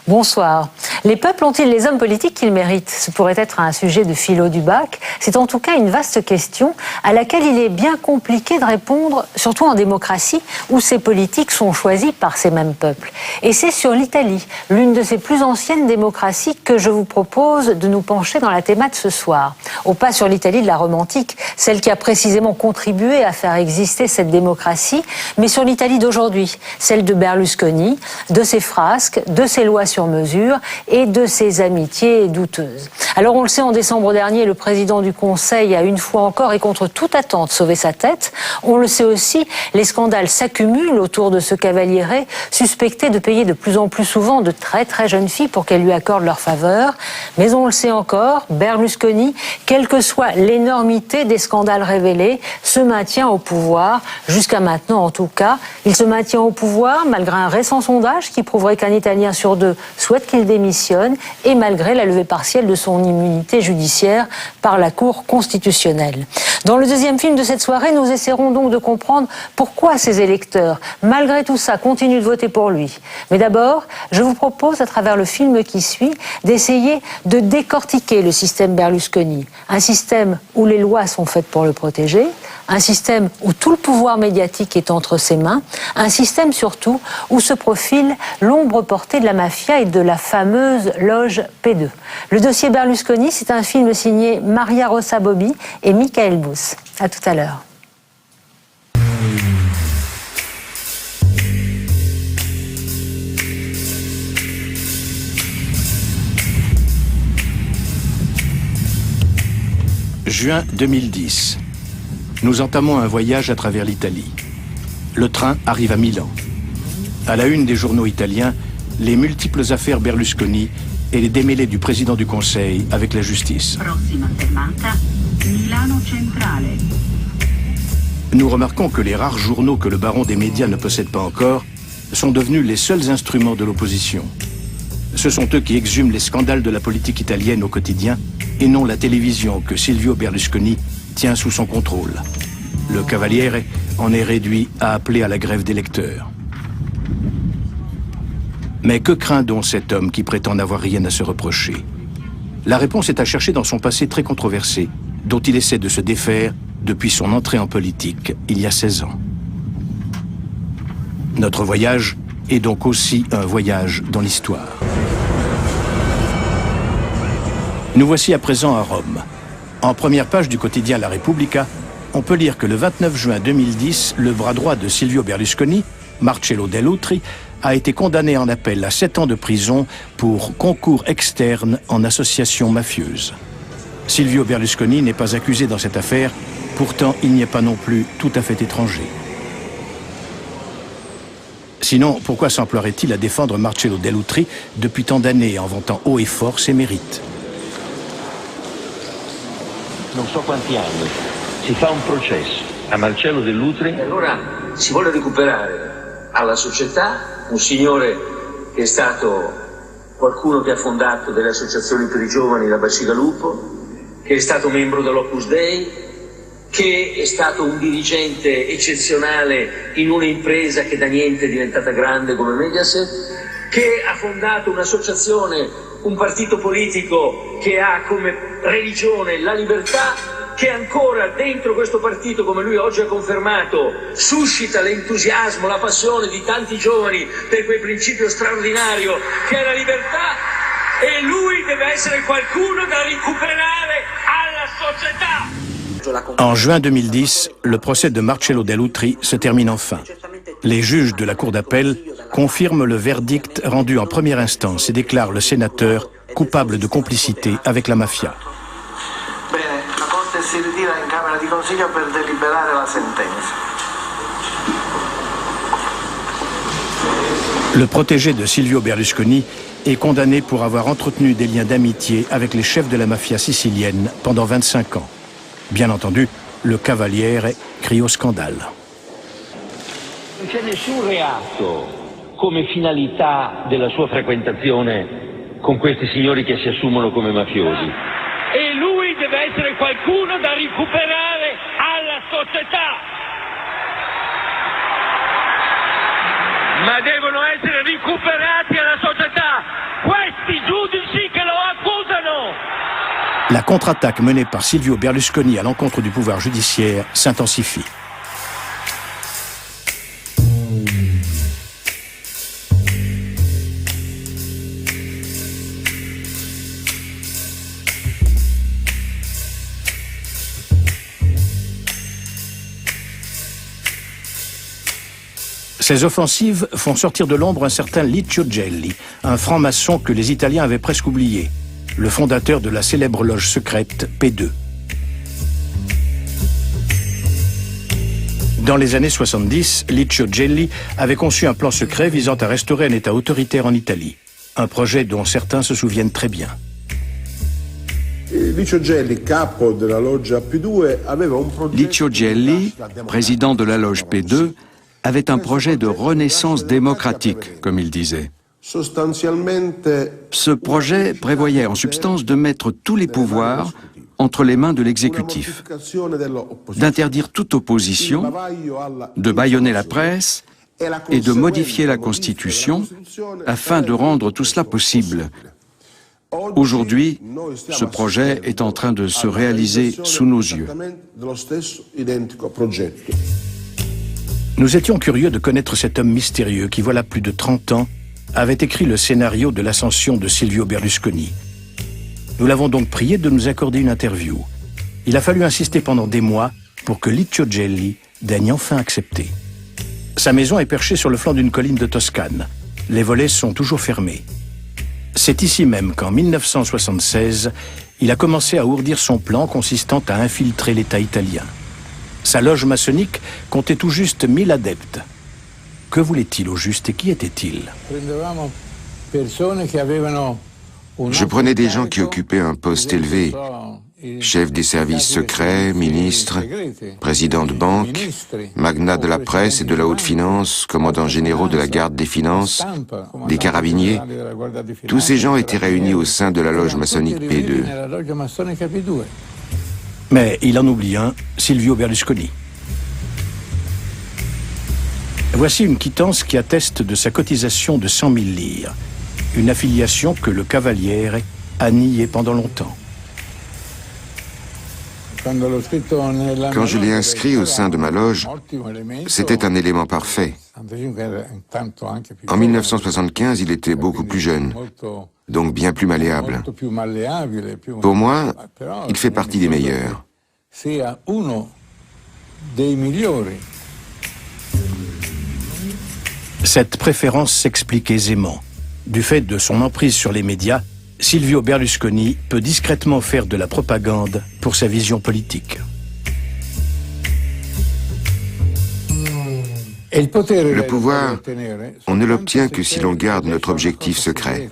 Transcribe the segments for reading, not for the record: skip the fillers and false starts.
Bonsoir. Les peuples ont-ils les hommes politiques qu'ils méritent? Ce pourrait être un sujet de philo du bac. C'est en tout cas une vaste question à laquelle il est bien compliqué de répondre, surtout en démocratie, où ces politiques sont choisis par ces mêmes peuples. Et c'est sur l'Italie, l'une de ces plus anciennes démocraties, que je vous propose de nous pencher dans la thématique de ce soir. Au pas sur l'Italie de la Rome antique, celle qui a précisément contribué à faire exister cette démocratie, mais sur l'Italie d'aujourd'hui, celle de Berlusconi, de ses frasques, de ses lois sur mesure et de ses amitiés douteuses. Alors on le sait, en décembre dernier, le président du Conseil a une fois encore et contre toute attente sauvé sa tête. On le sait aussi, les scandales s'accumulent autour de ce Cavaliere, suspecté de payer de plus en plus souvent de très très jeunes filles pour qu'elles lui accordent leur faveur. Mais on le sait encore, Berlusconi, quelle que soit l'énormité des scandales révélés, se maintient au pouvoir, jusqu'à maintenant en tout cas. Il se maintient au pouvoir malgré un récent sondage qui prouverait qu'un Italien sur deux souhaite qu'il démissionne et malgré la levée partielle de son immunité judiciaire par la Cour constitutionnelle. Dans le deuxième film de cette soirée, nous essaierons donc de comprendre pourquoi ces électeurs, malgré tout ça, continuent de voter pour lui. Mais d'abord, je vous propose, à travers le film qui suit, d'essayer de décortiquer le système Berlusconi. Un système où les lois sont faites pour le protéger, un système où tout le pouvoir médiatique est entre ses mains, un système surtout où se profile l'ombre portée de la mafia et de la fameuse loge P2. Le dossier Berlusconi, c'est un film signé Maria Rosa Bobbi et Michael Bous. À tout à l'heure. Juin 2010. Nous entamons un voyage à travers l'Italie. Le train arrive à Milan. À la une des journaux italiens, les multiples affaires Berlusconi et les démêlés du président du Conseil avec la justice. Nous remarquons que les rares journaux que le baron des médias ne possède pas encore sont devenus les seuls instruments de l'opposition. Ce sont eux qui exhument les scandales de la politique italienne au quotidien et non la télévision que Silvio Berlusconi tient sous son contrôle. Le Cavaliere en est réduit à appeler à la grève des lecteurs. Mais que craint donc cet homme qui prétend n'avoir rien à se reprocher? La réponse est à chercher dans son passé très controversé, dont il essaie de se défaire depuis son entrée en politique il y a 16 ans. Notre voyage est donc aussi un voyage dans l'histoire. Nous voici à présent à Rome. En première page du quotidien La Repubblica, on peut lire que le 29 juin 2010, le bras droit de Silvio Berlusconi, Marcello Dell'Utri, a été condamné en appel à 7 ans de prison pour concours externe en association mafieuse. Silvio Berlusconi n'est pas accusé dans cette affaire, pourtant il n'y est pas non plus tout à fait étranger. Sinon, pourquoi s'emploierait-il à défendre Marcello Dell'Utri depuis tant d'années en vantant haut et fort ses mérites? Non so quanti anni, si fa un processo a Marcello Dell'Utri. E allora si vuole recuperare alla società un signore che è stato qualcuno che ha fondato delle associazioni per i giovani da Bacigalupo, che è stato membro dell'Opus Dei, che è stato un dirigente eccezionale in un'impresa che da niente è diventata grande come Mediaset, che ha fondato un'associazione, un partito politico che ha come religione la libertà, che ancora dentro questo partito, come lui oggi ha confermato, suscita l'entusiasmo, la passione di tanti giovani per quel principio straordinario che è la libertà, e lui deve essere qualcuno da recuperare alla società. En juin 2010, le procès de Marcello Dell'Utri se termine enfin. Les juges de la Cour d'appel confirment le verdict rendu en première instance et déclarent le sénateur coupable de complicité avec la mafia. Bene, la Corte si ritira in Camera di Consiglio per deliberare la sentenza. Le protégé de Silvio Berlusconi est condamné pour avoir entretenu des liens d'amitié avec les chefs de la mafia sicilienne pendant 25 ans. Bien entendu, le Cavaliere crie au scandale. Non c'è nessun reato come finalità della sua frequentazione con questi signori che si assumono come mafiosi. E lui deve essere qualcuno da recuperare alla società. Ma devono essere recuperati alla società. La contre-attaque menée par Silvio Berlusconi à l'encontre du pouvoir judiciaire s'intensifie. Ces offensives font sortir de l'ombre un certain Licio Gelli, un franc-maçon que les Italiens avaient presque oublié, le fondateur de la célèbre loge secrète P2. Dans les années 70, Licio Gelli avait conçu un plan secret visant à restaurer un État autoritaire en Italie, un projet dont certains se souviennent très bien. Licio Gelli, président de la loge P2, avait un projet de renaissance démocratique, comme il disait. Ce projet prévoyait en substance de mettre tous les pouvoirs entre les mains de l'exécutif, d'interdire toute opposition, de bâillonner la presse et de modifier la Constitution afin de rendre tout cela possible. Aujourd'hui, ce projet est en train de se réaliser sous nos yeux. Nous étions curieux de connaître cet homme mystérieux qui, voilà plus de 30 ans, avait écrit le scénario de l'ascension de Silvio Berlusconi. Nous l'avons donc prié de nous accorder une interview. Il a fallu insister pendant des mois pour que Licio Gelli daigne enfin accepter. Sa maison est perchée sur le flanc d'une colline de Toscane. Les volets sont toujours fermés. C'est ici même qu'en 1976, il a commencé à ourdir son plan consistant à infiltrer l'État italien. Sa loge maçonnique comptait tout juste 1000 adeptes. Que voulait-il au juste et qui était-il? Je prenais des gens qui occupaient un poste élevé, chef des services secrets, ministre, président de banque, magnat de la presse et de la haute finance, commandants généraux de la garde des finances, des carabiniers. Tous ces gens étaient réunis au sein de la loge maçonnique P2. Mais il en oublie un, Silvio Berlusconi. Voici une quittance qui atteste de sa cotisation de 100 000 lire, une affiliation que le Cavaliere a niée pendant longtemps. Quand je l'ai inscrit au sein de ma loge, c'était un élément parfait. En 1975, il était beaucoup plus jeune, donc bien plus malléable. Pour moi, il fait partie des meilleurs. Cette préférence s'explique aisément. Du fait de son emprise sur les médias, Silvio Berlusconi peut discrètement faire de la propagande pour sa vision politique. Le pouvoir, on ne l'obtient que si l'on garde notre objectif secret.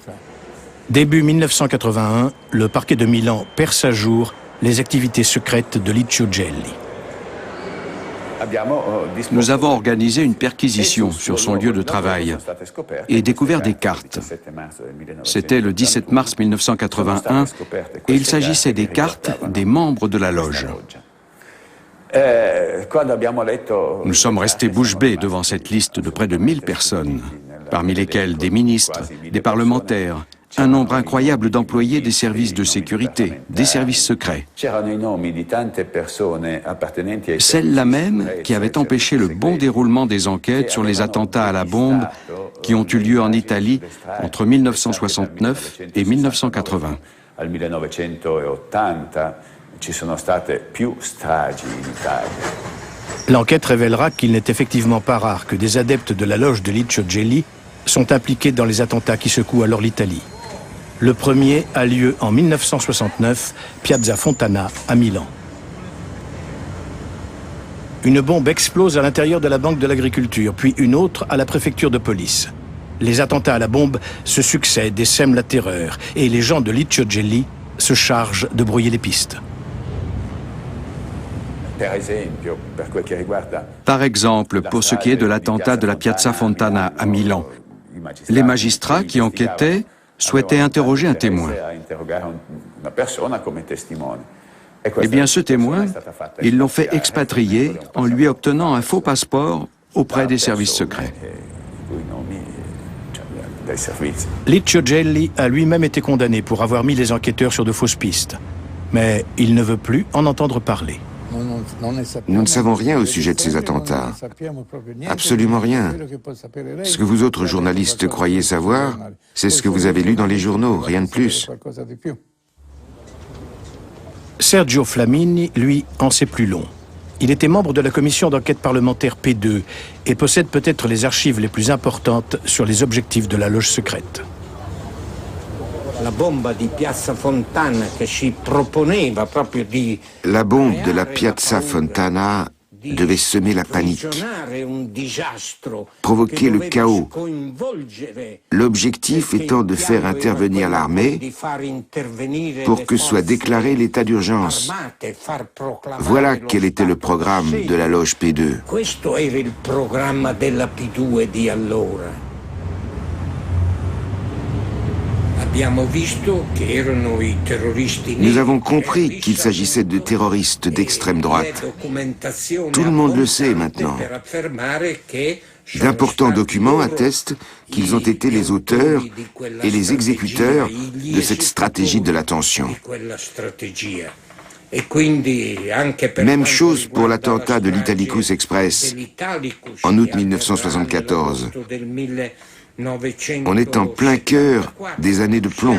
Début 1981, le parquet de Milan perce à jour les activités secrètes de Licio Gelli. Nous avons organisé une perquisition sur son lieu de travail et découvert des cartes. C'était le 17 mars 1981 et il s'agissait des cartes des membres de la loge. Nous sommes restés bouche bée devant cette liste de près de 1000 personnes, parmi lesquelles des ministres, des parlementaires, un nombre incroyable d'employés des services de sécurité, des services secrets. Celle-là même qui avait empêché le bon déroulement des enquêtes sur les attentats à la bombe qui ont eu lieu en Italie entre 1969 et 1980. L'enquête révélera qu'il n'est effectivement pas rare que des adeptes de la loge de Licio Gelli sont impliqués dans les attentats qui secouent alors l'Italie. Le premier a lieu en 1969, Piazza Fontana, à Milan. Une bombe explose à l'intérieur de la Banque de l'Agriculture, puis une autre à la préfecture de police. Les attentats à la bombe se succèdent et sèment la terreur, et les gens de Licio Gelli se chargent de brouiller les pistes. Par exemple, pour ce qui est de l'attentat de la Piazza Fontana à Milan, les magistrats qui enquêtaient souhaitaient interroger un témoin. Eh bien, ce témoin, ils l'ont fait expatrier en lui obtenant un faux passeport auprès des services secrets. Licio Gelli a lui-même été condamné pour avoir mis les enquêteurs sur de fausses pistes. Mais il ne veut plus en entendre parler. Nous ne savons rien au sujet de ces attentats. Absolument rien. Ce que vous autres journalistes croyez savoir, c'est ce que vous avez lu dans les journaux, rien de plus. Sergio Flamini, lui, en sait plus long. Il était membre de la commission d'enquête parlementaire P2 et possède peut-être les archives les plus importantes sur les objectifs de la loge secrète. La bombe di Piazza Fontana che si proponeva proprio di La bombe de la Piazza Fontana devait semer la panique, provoquer le chaos, l'objectif étant de faire intervenir l'armée pour que soit déclaré l'état d'urgence. Voilà quel était le programme de la loge P2. Questo era il programma della P2 di allora. Nous avons compris qu'il s'agissait de terroristes d'extrême droite. Tout le monde le sait maintenant. D'importants documents attestent qu'ils ont été les auteurs et les exécuteurs de cette stratégie de la tension. Même chose pour l'attentat de l'Italicus Express en août 1974. On est en plein cœur des années de plomb.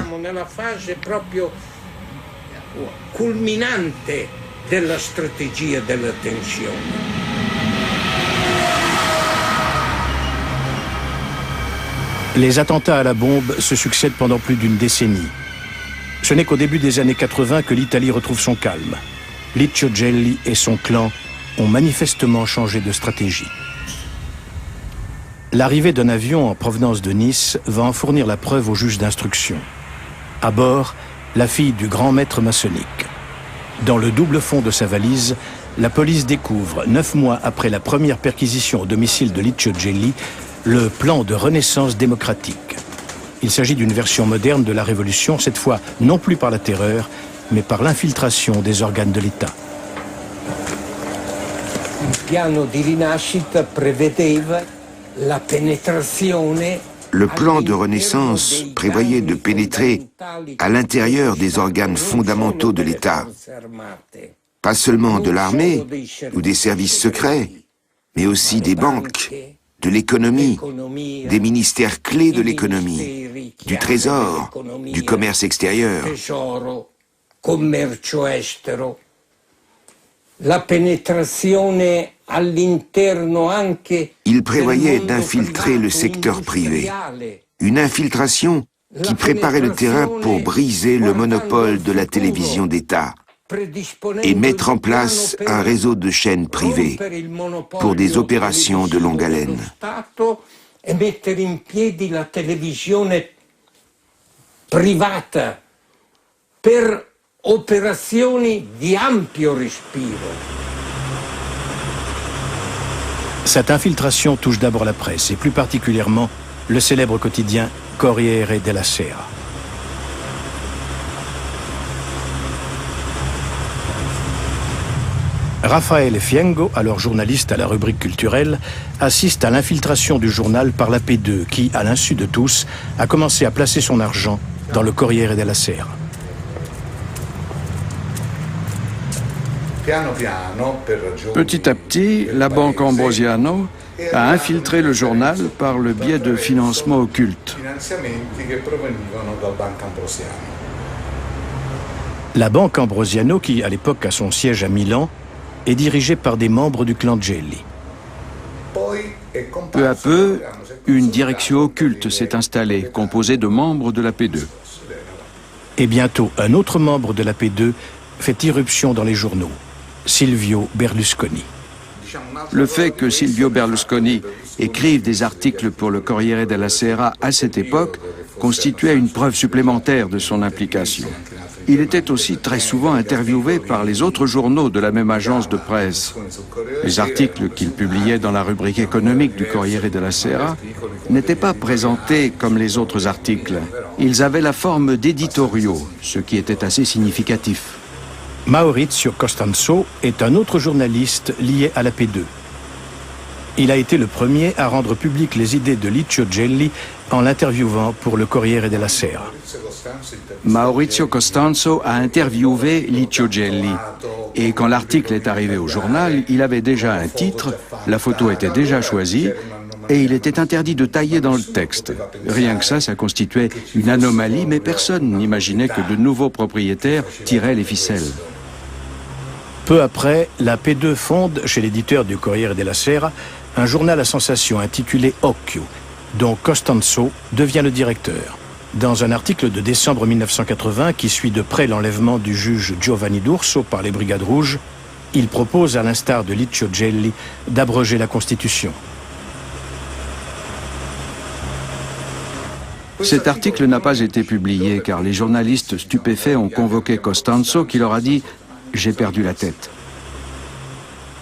Les attentats à la bombe se succèdent pendant plus d'une décennie. Ce n'est qu'au début des années 80 que l'Italie retrouve son calme. Licio Gelli et son clan ont manifestement changé de stratégie. L'arrivée d'un avion en provenance de Nice va en fournir la preuve au juge d'instruction. À bord, la fille du grand maître maçonnique. Dans le double fond de sa valise, la police découvre, 9 mois après la première perquisition au domicile de Licio Gelli, le plan de renaissance démocratique. Il s'agit d'une version moderne de la révolution, cette fois non plus par la terreur, mais par l'infiltration des organes de l'État. Il piano di rinascita prevedeva Le plan de renaissance prévoyait de pénétrer à l'intérieur des organes fondamentaux de l'État, pas seulement de l'armée ou des services secrets, mais aussi des banques, de l'économie, des ministères clés de l'économie, du trésor, du commerce extérieur. Il prévoyait d'infiltrer le secteur privé, une infiltration qui préparait le terrain pour briser le monopole de la télévision d'État et mettre en place un réseau de chaînes privées pour des opérations de longue haleine. Cette infiltration touche d'abord la presse, et plus particulièrement le célèbre quotidien Corriere della Sera. Raphaël Fiengo, alors journaliste à la rubrique culturelle, assiste à l'infiltration du journal par la P2 qui, à l'insu de tous, a commencé à placer son argent dans le Corriere della Sera. Petit à petit, la Banque Ambrosiano a infiltré le journal par le biais de financements occultes. La Banque Ambrosiano, qui à l'époque a son siège à Milan, est dirigée par des membres du clan Gelli. Peu à peu, une direction occulte s'est installée, composée de membres de la P2. Et bientôt, un autre membre de la P2 fait irruption dans les journaux, Silvio Berlusconi. Le fait que Silvio Berlusconi écrive des articles pour le Corriere della Sera à cette époque constituait une preuve supplémentaire de son implication. Il était aussi très souvent interviewé par les autres journaux de la même agence de presse. Les articles qu'il publiait dans la rubrique économique du Corriere della Sera n'étaient pas présentés comme les autres articles. Ils avaient la forme d'éditoriaux, ce qui était assez significatif. Maurizio Costanzo est un autre journaliste lié à la P2. Il a été le premier à rendre publiques les idées de Licio Gelli en l'interviewant pour le Corriere della Sera. Maurizio Costanzo a interviewé Licio Gelli. Et quand l'article est arrivé au journal, il avait déjà un titre, la photo était déjà choisie, et il était interdit de tailler dans le texte. Rien que ça constituait une anomalie, mais personne n'imaginait que de nouveaux propriétaires tiraient les ficelles. Peu après, la P2 fonde, chez l'éditeur du Corriere della Sera, un journal à sensation intitulé Occhio, dont Costanzo devient le directeur. Dans un article de décembre 1980 qui suit de près l'enlèvement du juge Giovanni D'Urso par les Brigades Rouges, il propose, à l'instar de Licio Gelli, d'abroger la Constitution. Cet article n'a pas été publié car les journalistes stupéfaits ont convoqué Costanzo qui leur a dit « J'ai perdu la tête ».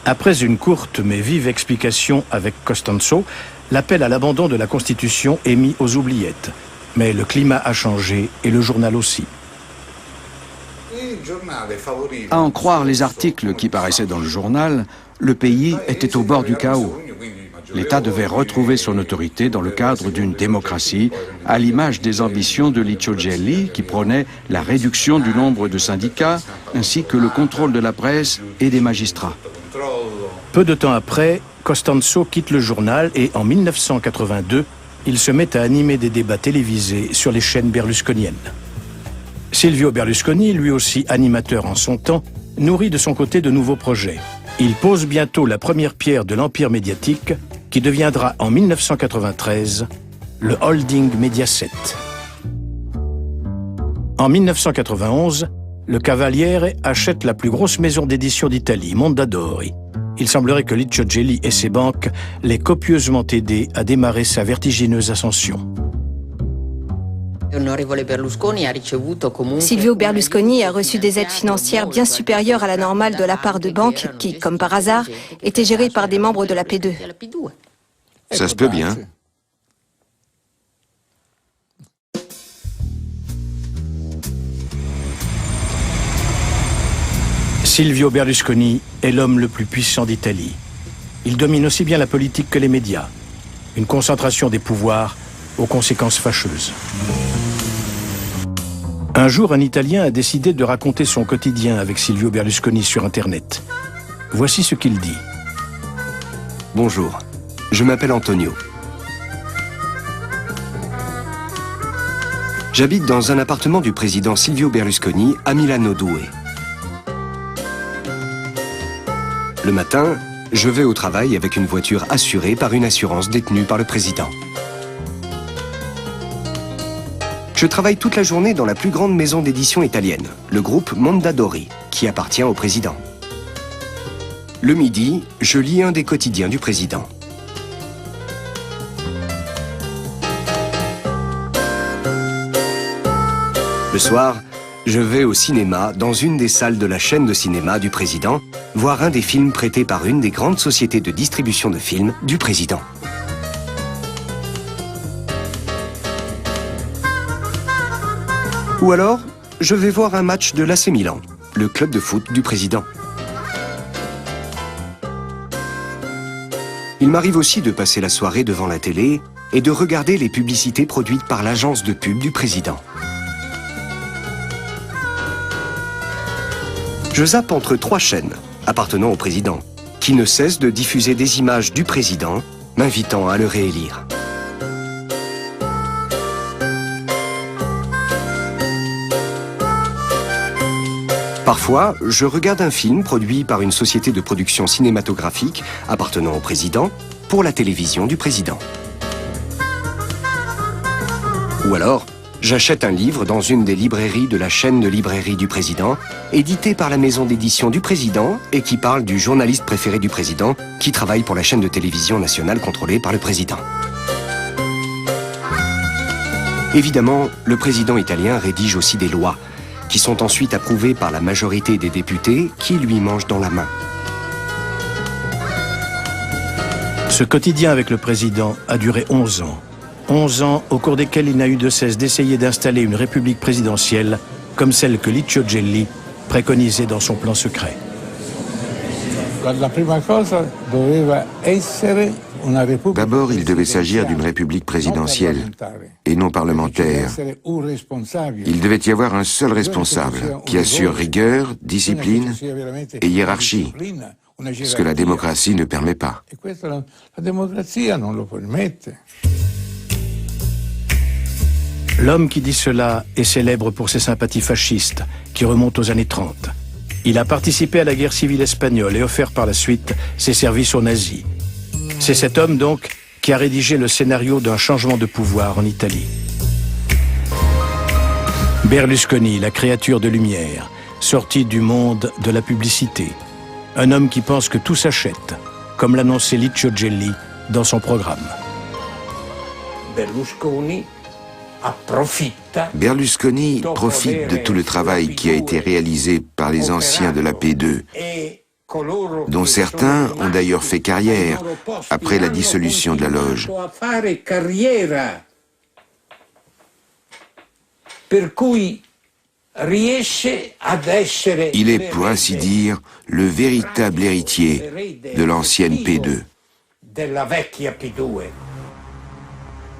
Après une courte mais vive explication avec Costanzo, l'appel à l'abandon de la Constitution est mis aux oubliettes. Mais le climat a changé et le journal aussi. À en croire les articles qui paraissaient dans le journal, le pays était au bord du chaos. L'État devait retrouver son autorité dans le cadre d'une démocratie, à l'image des ambitions de Licio Gelli, qui prônait la réduction du nombre de syndicats, ainsi que le contrôle de la presse et des magistrats. Peu de temps après, Costanzo quitte le journal et en 1982, il se met à animer des débats télévisés sur les chaînes berlusconiennes. Silvio Berlusconi, lui aussi animateur en son temps, nourrit de son côté de nouveaux projets. Il pose bientôt la première pierre de l'empire médiatique qui deviendra en 1993 le holding Mediaset. En 1991, le Cavaliere achète la plus grosse maison d'édition d'Italie, Mondadori. Il semblerait que Licio Gelli et ses banques l'aient copieusement aidé à démarrer sa vertigineuse ascension. Silvio Berlusconi a reçu des aides financières bien supérieures à la normale de la part de banques qui, comme par hasard, étaient gérées par des membres de la P2. Ça se peut bien. Silvio Berlusconi est l'homme le plus puissant d'Italie. Il domine aussi bien la politique que les médias. Une concentration des pouvoirs aux conséquences fâcheuses. Un jour, un Italien a décidé de raconter son quotidien avec Silvio Berlusconi sur Internet. Voici ce qu'il dit. Bonjour, je m'appelle Antonio. J'habite dans un appartement du président Silvio Berlusconi à Milano 2. Le matin, je vais au travail avec une voiture assurée par une assurance détenue par le président. Je travaille toute la journée dans la plus grande maison d'édition italienne, le groupe Mondadori, qui appartient au président. Le midi, je lis un des quotidiens du président. Le soir, je vais au cinéma, dans une des salles de la chaîne de cinéma du président, voir un des films prêtés par une des grandes sociétés de distribution de films du président. Ou alors, je vais voir un match de l'AC Milan, le club de foot du président. Il m'arrive aussi de passer la soirée devant la télé et de regarder les publicités produites par l'agence de pub du président. Je zappe entre 3 chaînes appartenant au président, qui ne cessent de diffuser des images du président, m'invitant à le réélire. Parfois, je regarde un film produit par une société de production cinématographique appartenant au président pour la télévision du président. Ou alors, j'achète un livre dans une des librairies de la chaîne de librairie du président, édité par la maison d'édition du président et qui parle du journaliste préféré du président qui travaille pour la chaîne de télévision nationale contrôlée par le président. Évidemment, le président italien rédige aussi des lois qui sont ensuite approuvées par la majorité des députés qui lui mangent dans la main. Ce quotidien avec le président a duré 11 ans. 11 ans au cours desquels il n'a eu de cesse d'essayer d'installer une république présidentielle comme celle que Licio Gelli préconisait dans son plan secret. La prima cosa doveva essere D'abord, il devait s'agir d'une république présidentielle et non parlementaire. Il devait y avoir un seul responsable qui assure rigueur, discipline et hiérarchie, ce que la démocratie ne permet pas. L'homme qui dit cela est célèbre pour ses sympathies fascistes, qui remontent aux années 30. Il a participé à la guerre civile espagnole et offert par la suite ses services aux nazis. C'est cet homme, donc, qui a rédigé le scénario d'un changement de pouvoir en Italie. Berlusconi, la créature de lumière, sorti du monde de la publicité. Un homme qui pense que tout s'achète, comme l'annonçait Licio Gelli dans son programme. Berlusconi profite de tout le travail qui a été réalisé par les anciens de la P2, dont certains ont d'ailleurs fait carrière après la dissolution de la loge. Il est, pour ainsi dire, le véritable héritier de l'ancienne P2.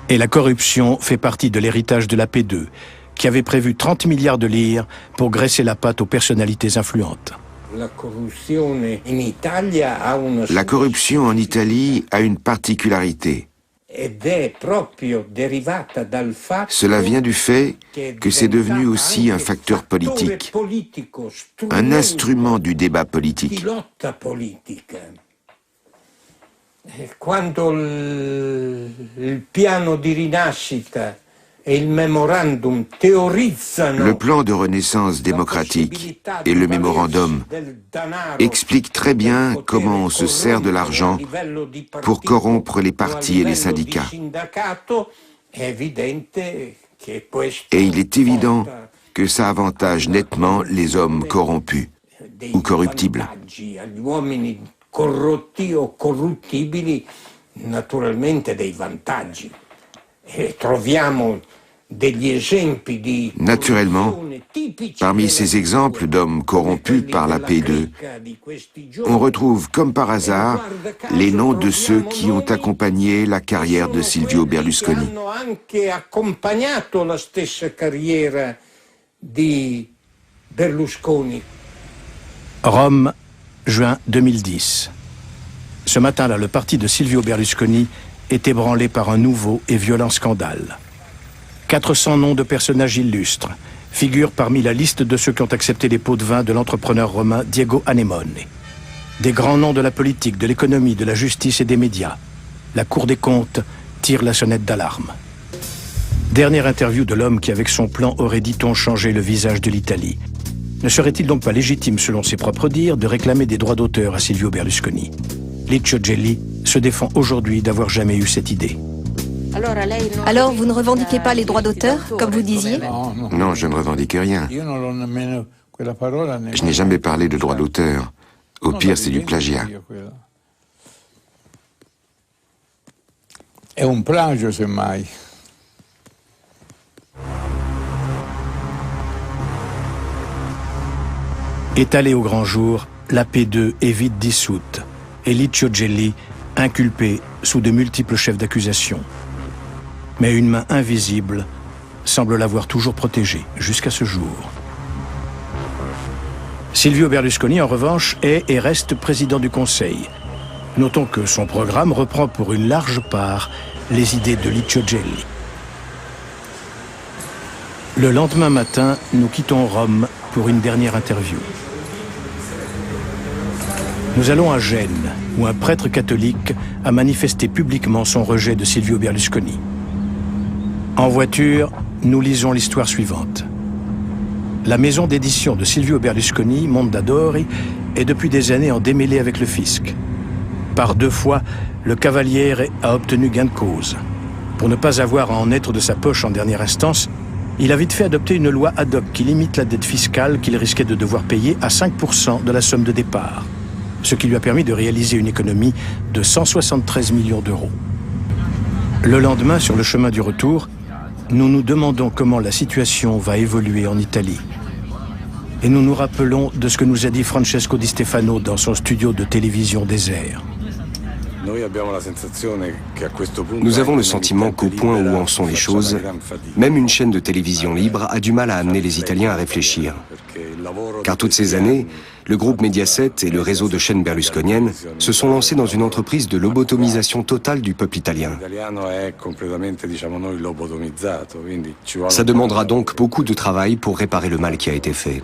Et la corruption fait partie de l'héritage de la P2, qui avait prévu 30 milliards de lire pour graisser la patte aux personnalités influentes. La corruption en Italie a une particularité. Cela vient du fait que c'est devenu aussi un facteur politique, un instrument du débat politique. Le plan de renaissance démocratique et le mémorandum expliquent très bien comment on se sert de l'argent pour corrompre les partis et les syndicats. Et il est évident que ça avantage nettement les hommes corrompus ou corruptibles. Corrotti o corruttibili, naturalmente dei vantaggi. E troviamo degli esempi di... Naturellement, parmi ces exemples d'hommes corrompus par la P2, on retrouve comme par hasard les noms de ceux qui ont accompagné la carrière de Silvio Berlusconi. Rome, juin 2010. Ce matin-là, le parti de Silvio Berlusconi est ébranlé par un nouveau et violent scandale. 400 noms de personnages illustres figurent parmi la liste de ceux qui ont accepté les pots de vin de l'entrepreneur romain Diego Anemone. Des grands noms de la politique, de l'économie, de la justice et des médias. La Cour des comptes tire la sonnette d'alarme. Dernière interview de l'homme qui, avec son plan, aurait, dit-on, changé le visage de l'Italie. Ne serait-il donc pas légitime, selon ses propres dires, de réclamer des droits d'auteur à Silvio Berlusconi? Licio Gelli se défend aujourd'hui d'avoir jamais eu cette idée. Alors, vous ne revendiquez pas les droits d'auteur, comme vous disiez? Non, je ne revendique rien. Je n'ai jamais parlé de droits d'auteur. Au pire, c'est du plagiat. È un plagio, semmai. Étalée au grand jour, la P2 est vite dissoute et Licio Gelli inculpé sous de multiples chefs d'accusation. Mais une main invisible semble l'avoir toujours protégé jusqu'à ce jour. Silvio Berlusconi, en revanche, est et reste président du Conseil. Notons que son programme reprend pour une large part les idées de Licio Gelli. Le lendemain matin, nous quittons Rome pour une dernière interview. Nous allons à Gênes, où un prêtre catholique a manifesté publiquement son rejet de Silvio Berlusconi. En voiture, nous lisons l'histoire suivante. La maison d'édition de Silvio Berlusconi, Mondadori, est depuis des années en démêlé avec le fisc. Par 2 fois, le Cavaliere a obtenu gain de cause. Pour ne pas avoir à en être de sa poche en dernière instance, il a vite fait adopter une loi ad hoc qui limite la dette fiscale qu'il risquait de devoir payer à 5% de la somme de départ, ce qui lui a permis de réaliser une économie de 173 millions d'euros. Le lendemain, sur le chemin du retour, nous nous demandons comment la situation va évoluer en Italie. Et nous nous rappelons de ce que nous a dit Francesco Di Stefano dans son studio de télévision désert. Nous avons le sentiment qu'au point où en sont les choses, même une chaîne de télévision libre a du mal à amener les Italiens à réfléchir. Car toutes ces années, le groupe Mediaset et le réseau de chaînes berlusconiennes se sont lancés dans une entreprise de lobotomisation totale du peuple italien. Ça demandera donc beaucoup de travail pour réparer le mal qui a été fait.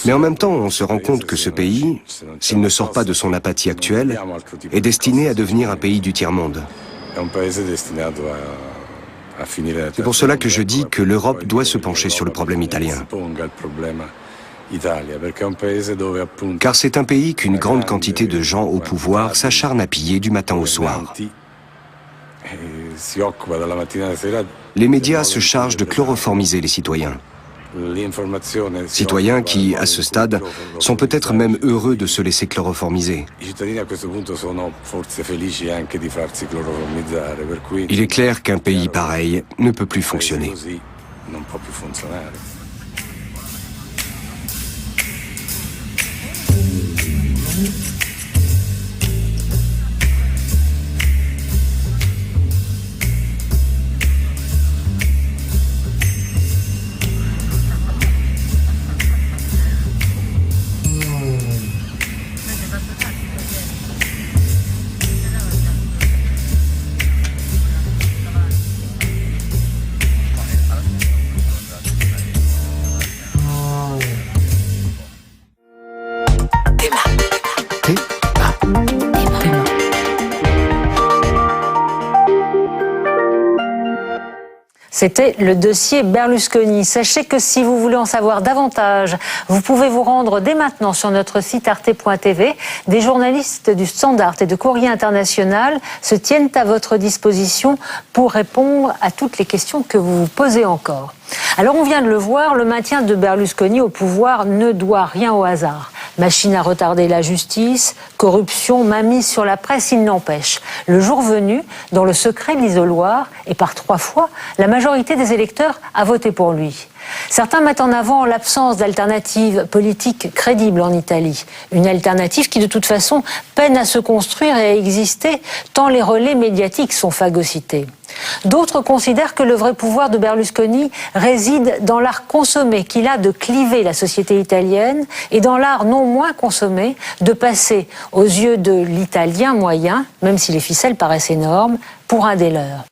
Mais en même temps, on se rend compte que ce pays, s'il ne sort pas de son apathie actuelle, est destiné à devenir un pays du tiers-monde. C'est pour cela que je dis que l'Europe doit se pencher sur le problème italien. Car c'est un pays qu'une grande quantité de gens au pouvoir s'acharnent à piller du matin au soir. Les médias se chargent de chloroformiser les citoyens. Citoyens qui, à ce stade, sont peut-être même heureux de se laisser chloroformiser. Il est clair qu'un pays pareil ne peut plus fonctionner. C'était le dossier Berlusconi. Sachez que si vous voulez en savoir davantage, vous pouvez vous rendre dès maintenant sur notre site arte.tv. Des journalistes du Standard et de Courrier International se tiennent à votre disposition pour répondre à toutes les questions que vous vous posez encore. Alors on vient de le voir, le maintien de Berlusconi au pouvoir ne doit rien au hasard. Machine à retarder la justice, corruption, mainmise sur la presse, il n'empêche. Le jour venu, dans le secret de l'isoloir, et par 3 fois, la majorité des électeurs a voté pour lui. Certains mettent en avant l'absence d'alternative politique crédible en Italie. Une alternative qui, de toute façon, peine à se construire et à exister, tant les relais médiatiques sont phagocytés. D'autres considèrent que le vrai pouvoir de Berlusconi réside dans l'art consommé qu'il a de cliver la société italienne et dans l'art non moins consommé de passer aux yeux de l'italien moyen, même si les ficelles paraissent énormes, pour un des leurs.